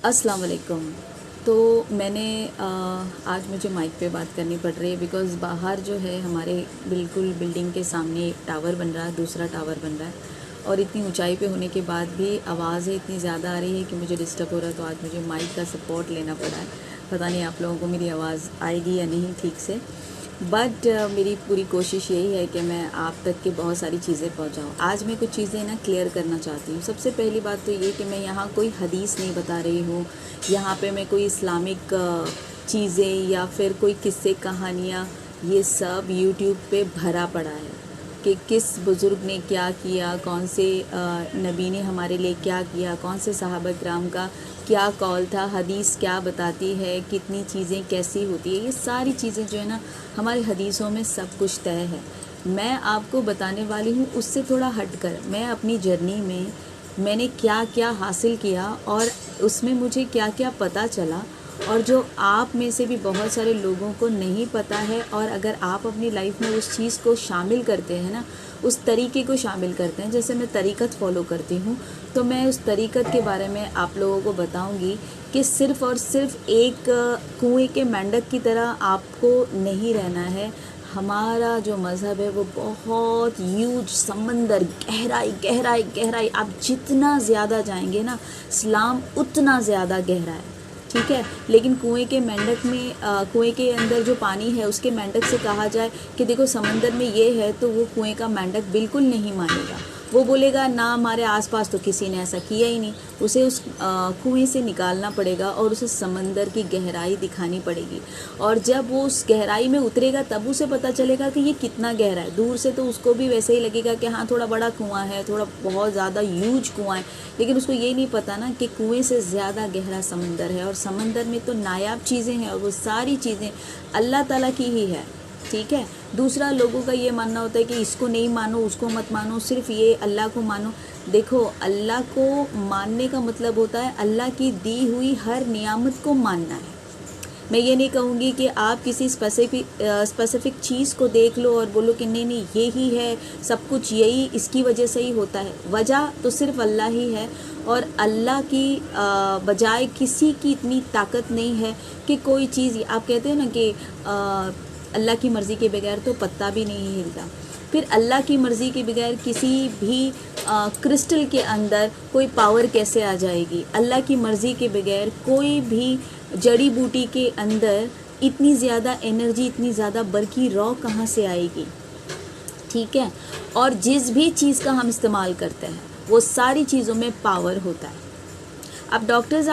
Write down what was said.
अस्सलाम वालेकुम। तो मैंने आज मुझे माइक पे बात करनी पड़ रही है बिकॉज़ बाहर जो है हमारे बिल्कुल बिल्डिंग के सामने एक टावर बन रहा है, दूसरा टावर बन रहा है और इतनी ऊंचाई पे होने के बाद भी आवाज़ें इतनी ज़्यादा आ रही है कि मुझे डिस्टर्ब हो रहा है। तो आज मुझे माइक का सपोर्ट लेना पड़ा है। पता नहीं आप लोगों को मेरी आवाज़ आएगी या नहीं ठीक से, बट मेरी पूरी कोशिश यही है कि मैं आप तक की बहुत सारी चीज़ें पहुंचाऊं। आज मैं कुछ चीज़ें ना क्लियर करना चाहती हूँ। सबसे पहली बात तो ये कि मैं यहाँ कोई हदीस नहीं बता रही हूँ, यहाँ पे मैं कोई इस्लामिक चीज़ें या फिर कोई किस्से कहानियाँ, ये सब यूट्यूब पे भरा पड़ा है कि किस बुज़ुर्ग ने क्या किया, कौन से नबी ने हमारे लिए क्या किया, कौन से सहाबा किराम का क्या कौल था, हदीस क्या बताती है, कितनी चीज़ें कैसी होती है। ये सारी चीज़ें जो है ना हमारे हदीसों में सब कुछ तय है। मैं आपको बताने वाली हूँ उससे थोड़ा हटकर मैं अपनी जर्नी में मैंने क्या क्या हासिल किया और उसमें मुझे क्या क्या पता चला, और जो आप में से भी बहुत सारे लोगों को नहीं पता है। और अगर आप अपनी लाइफ में उस चीज़ को शामिल करते हैं ना, उस तरीके को शामिल करते हैं, जैसे मैं तरीक़त फ़ॉलो करती हूँ, तो मैं उस तरीक़त के बारे में आप लोगों को बताऊँगी कि सिर्फ़ और सिर्फ एक कुएं के मेंढक की तरह आपको नहीं रहना है। हमारा जो मज़हब है वो बहुत ह्यूज समंदर, गहराई गहराई गहराई, आप जितना ज़्यादा जाएंगे ना इस्लाम उतना ज़्यादा गहरा है, ठीक है। लेकिन कुएं के मेंढक में कुएं के अंदर जो पानी है उसके मेंढक से कहा जाए कि देखो समंदर में ये है, तो वो कुएं का मेंढक बिल्कुल नहीं मानेगा। वो बोलेगा ना, हमारे आसपास तो किसी ने ऐसा किया ही नहीं। उसे उस कुएं से निकालना पड़ेगा और उसे समंदर की गहराई दिखानी पड़ेगी, और जब वो उस गहराई में उतरेगा तब उसे पता चलेगा कि ये कितना गहरा है। दूर से तो उसको भी वैसे ही लगेगा कि हाँ थोड़ा बड़ा कुआं है, थोड़ा बहुत ज़्यादा ह्यूज कुआं है, लेकिन उसको ये नहीं पता ना कि कुएं से ज़्यादा गहरा समंदर है। और समंदर में तो नायाब चीज़ें हैं और वो सारी चीज़ें अल्लाह ताला की ही है, ठीक है। दूसरा, लोगों का ये मानना होता है कि इसको नहीं मानो, उसको मत मानो, सिर्फ ये अल्लाह को मानो। देखो, अल्लाह को मानने का मतलब होता है अल्लाह की दी हुई हर नियामत को मानना है। मैं ये नहीं कहूँगी कि आप किसी स्पेसिफिक चीज़ को देख लो और बोलो कि नहीं नहीं यही है सब कुछ, यही इसकी वजह से ही होता है। वजह तो सिर्फ अल्लाह ही है, और अल्लाह की बजाय किसी की इतनी ताकत नहीं है कि कोई चीज़, आप कहते हैं ना कि अल्लाह की मर्ज़ी के बगैर तो पत्ता भी नहीं हिलता। फिर अल्लाह की मर्ज़ी के बगैर किसी भी क्रिस्टल के अंदर कोई पावर कैसे आ जाएगी? अल्लाह की मर्ज़ी के बगैर कोई भी जड़ी बूटी के अंदर इतनी ज़्यादा एनर्जी, इतनी ज़्यादा बरकी रॉ कहाँ से आएगी? ठीक है। और जिस भी चीज़ का हम इस्तेमाल करते हैं वो सारी चीज़ों में पावर होता है। अब डॉक्टर्स